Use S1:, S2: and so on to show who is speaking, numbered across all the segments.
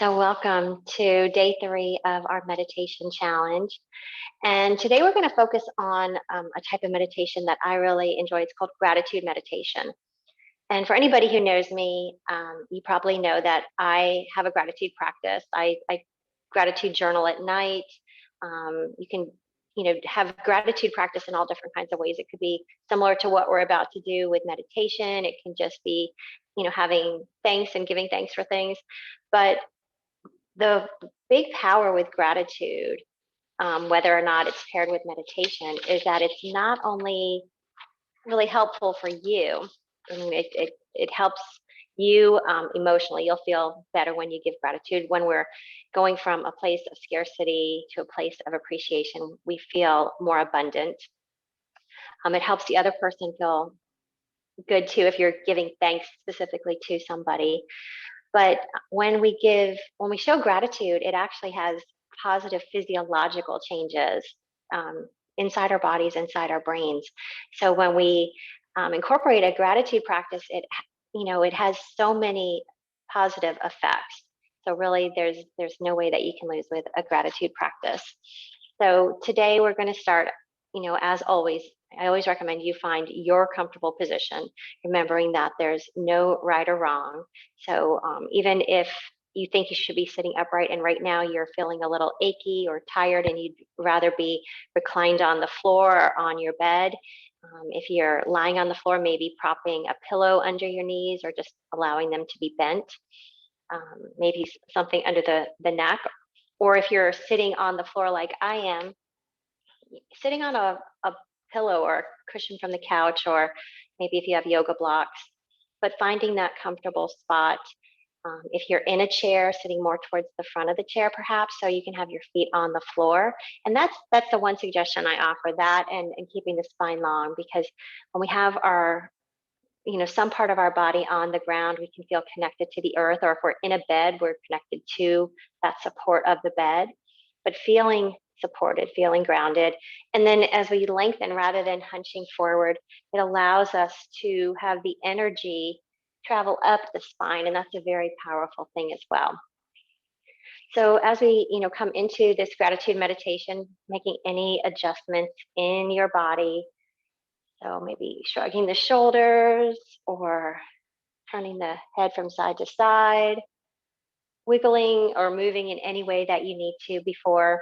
S1: So welcome to day 3 of our meditation challenge. And today we're going to focus on a type of meditation that I really enjoy. It's called gratitude meditation. And for anybody who knows me, you probably know that I have a gratitude practice. I gratitude journal at night. You can, have gratitude practice in all different kinds of ways. It could be similar to what we're about to do with meditation. It can just be, having thanks and giving thanks for things. But the big power with gratitude, whether or not it's paired with meditation, is that it's not only really helpful for you. I mean, it helps you emotionally. You'll feel better when you give gratitude. When we're going from a place of scarcity to a place of appreciation, we feel more abundant. It helps the other person feel good too if you're giving thanks specifically to somebody. But when we show gratitude, it actually has positive physiological changes inside our bodies, inside our brains. So when we incorporate a gratitude practice, it has so many positive effects. So really, there's no way that you can lose with a gratitude practice. So today we're going to start, as always, I always recommend you find your comfortable position, remembering that there's no right or wrong. So even if you think you should be sitting upright and right now you're feeling a little achy or tired and you'd rather be reclined on the floor or on your bed, if you're lying on the floor, maybe propping a pillow under your knees or just allowing them to be bent, maybe something under the neck. Or if you're sitting on the floor like I am, sitting on a pillow or a cushion from the couch, or maybe if you have yoga blocks, but finding that comfortable spot. If you're in a chair, sitting more towards the front of the chair, perhaps, so you can have your feet on the floor. And that's the one suggestion I offer, that and keeping the spine long, because when we have our, some part of our body on the ground, we can feel connected to the earth, or if we're in a bed, we're connected to that support of the bed. But feeling supported, feeling grounded. And then as we lengthen, rather than hunching forward, it allows us to have the energy travel up the spine. And that's a very powerful thing as well. So as we, come into this gratitude meditation, making any adjustments in your body. So maybe shrugging the shoulders or turning the head from side to side, wiggling or moving in any way that you need to before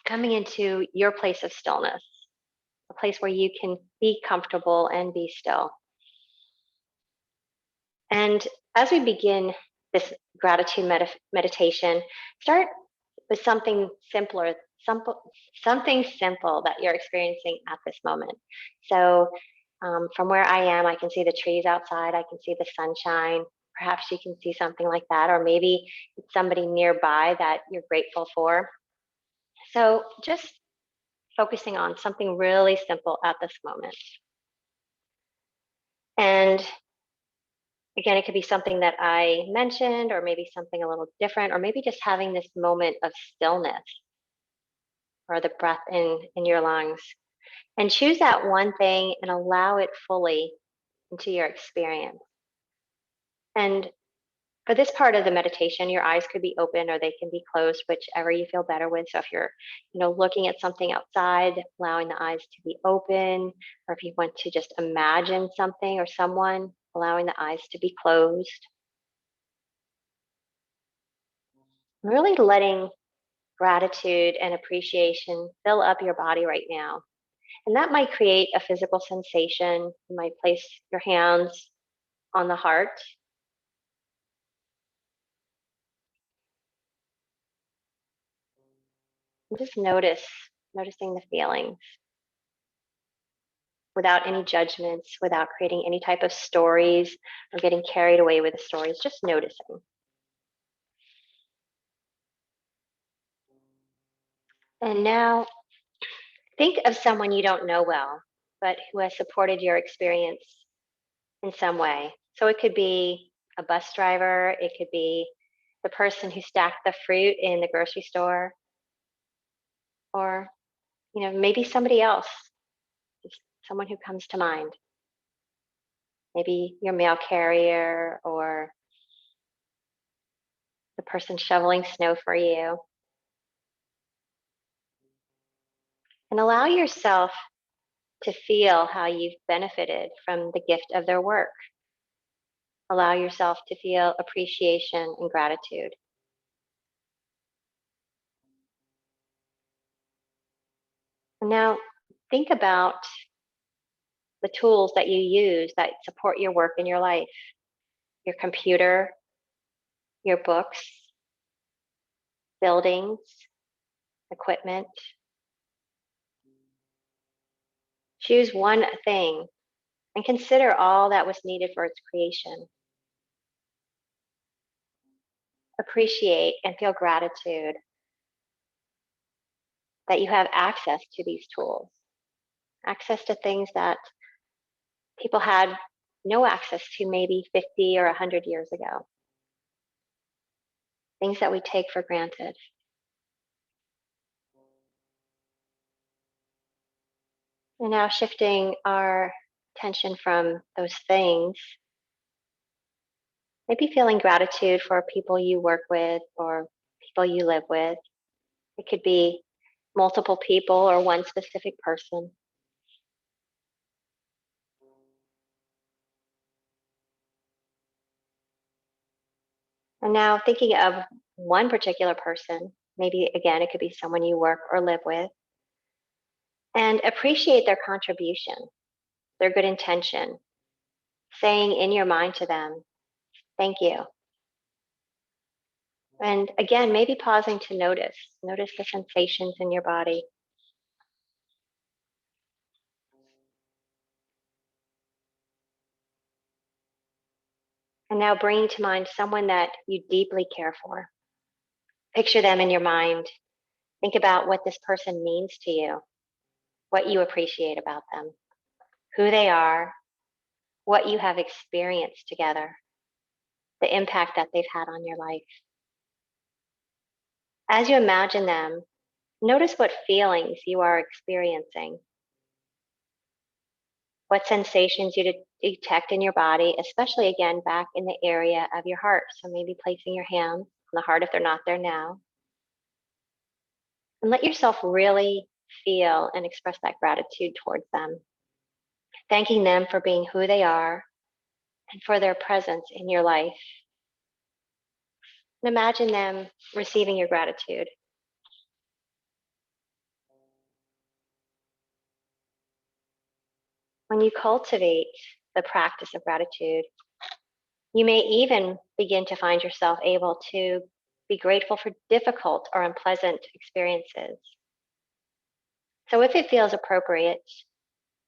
S1: coming into your place of stillness, a place where you can be comfortable and be still. And as we begin this gratitude meditation, start with something simpler, something simple that you're experiencing at this moment. So from where I am, I can see the trees outside, I can see the sunshine. Perhaps you can see something like that, or maybe it's somebody nearby that you're grateful for. So just focusing on something really simple at this moment. And again, it could be something that I mentioned, or maybe something a little different, or maybe just having this moment of stillness or the breath in your lungs. And choose that one thing and allow it fully into your experience. And for this part of the meditation, your eyes could be open or they can be closed, whichever you feel better with. So if you're, looking at something outside, allowing the eyes to be open, or if you want to just imagine something or someone, allowing the eyes to be closed. Really letting gratitude and appreciation fill up your body right now. And that might create a physical sensation. You might place your hands on the heart. And just noticing the feelings without any judgments, without creating any type of stories or getting carried away with the stories, just noticing. And now think of someone you don't know well, but who has supported your experience in some way. So it could be a bus driver, it could be the person who stacked the fruit in the grocery store, or maybe somebody else, just someone who comes to mind. Maybe your mail carrier, or the person shoveling snow for you. And allow yourself to feel how you've benefited from the gift of their work. Allow yourself to feel appreciation and gratitude. And now think about the tools that you use that support your work in your life, your computer, your books, buildings, equipment. Choose one thing and consider all that was needed for its creation. Appreciate and feel gratitude that you have access to these tools, access to things that people had no access to maybe 50 or 100 years ago, things that we take for granted. And now shifting our attention from those things, maybe feeling gratitude for people you work with or people you live with. It could be multiple people or one specific person. And now thinking of one particular person, maybe again, it could be someone you work or live with, and appreciate their contribution, their good intention, saying in your mind to them, thank you. And again, maybe pausing to notice the sensations in your body. And now bringing to mind someone that you deeply care for. Picture them in your mind. Think about what this person means to you, what you appreciate about them, who they are, what you have experienced together, the impact that they've had on your life. As you imagine them, notice what feelings you are experiencing, what sensations you detect in your body, especially again back in the area of your heart. So maybe placing your hands on the heart if they're not there now. And let yourself really feel and express that gratitude towards them, thanking them for being who they are and for their presence in your life. And imagine them receiving your gratitude. When you cultivate the practice of gratitude, you may even begin to find yourself able to be grateful for difficult or unpleasant experiences. So, if it feels appropriate,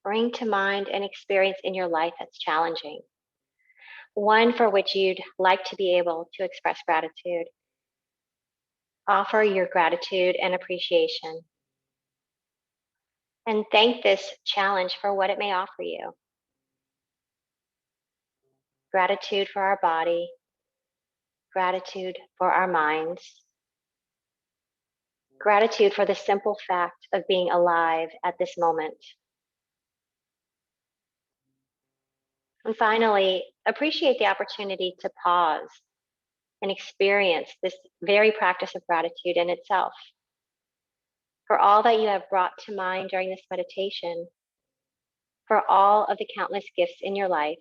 S1: bring to mind an experience in your life that's challenging, one for which you'd like to be able to express gratitude. Offer your gratitude and appreciation, and thank this challenge for what it may offer you. Gratitude for our body, gratitude for our minds, gratitude for the simple fact of being alive at this moment. And finally, appreciate the opportunity to pause and experience this very practice of gratitude in itself. For all that you have brought to mind during this meditation, for all of the countless gifts in your life,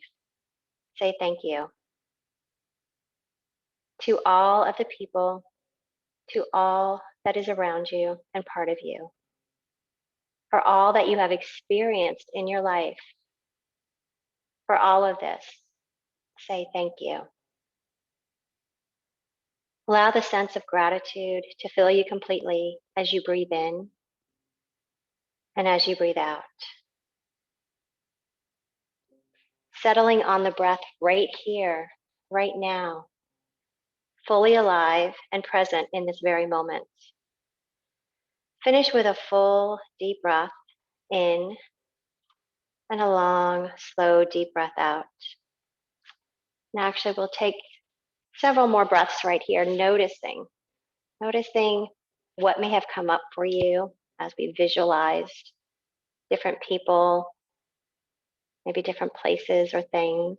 S1: say thank you. To all of the people, to all that is around you and part of you, for all that you have experienced in your life, for all of this, say thank you. Allow the sense of gratitude to fill you completely as you breathe in and as you breathe out. Settling on the breath right here, right now, fully alive and present in this very moment. Finish with a full, deep breath in and a long, slow, deep breath out. And actually, we'll take several more breaths right here, noticing what may have come up for you as we visualized different people, maybe different places or things.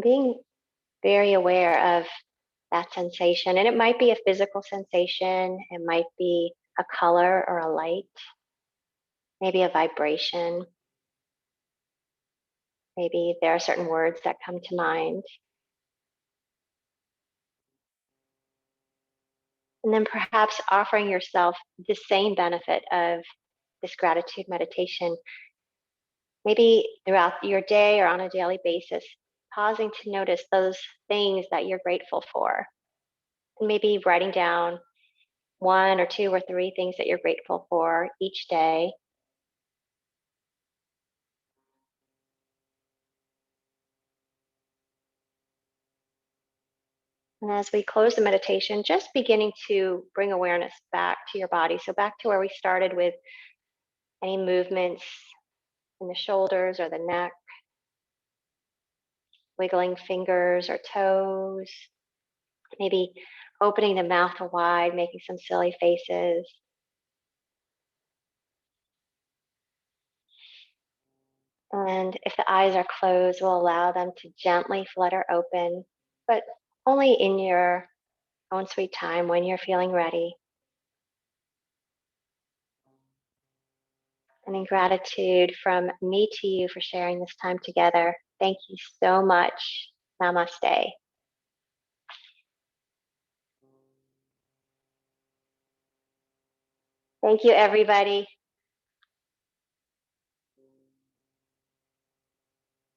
S1: being very aware of that sensation. And it might be a physical sensation, it might be a color or a light, maybe a vibration. Maybe there are certain words that come to mind. And then perhaps offering yourself the same benefit of this gratitude meditation, maybe throughout your day or on a daily basis, pausing to notice those things that you're grateful for. And maybe writing down one or two or three things that you're grateful for each day. And as we close the meditation, just beginning to bring awareness back to your body. So, back to where we started with any movements in the shoulders or the neck, wiggling fingers or toes, maybe opening the mouth wide, making some silly faces. And if the eyes are closed, we'll allow them to gently flutter open, but only in your own sweet time when you're feeling ready. And in gratitude from me to you for sharing this time together, thank you so much. Namaste. Thank you, everybody.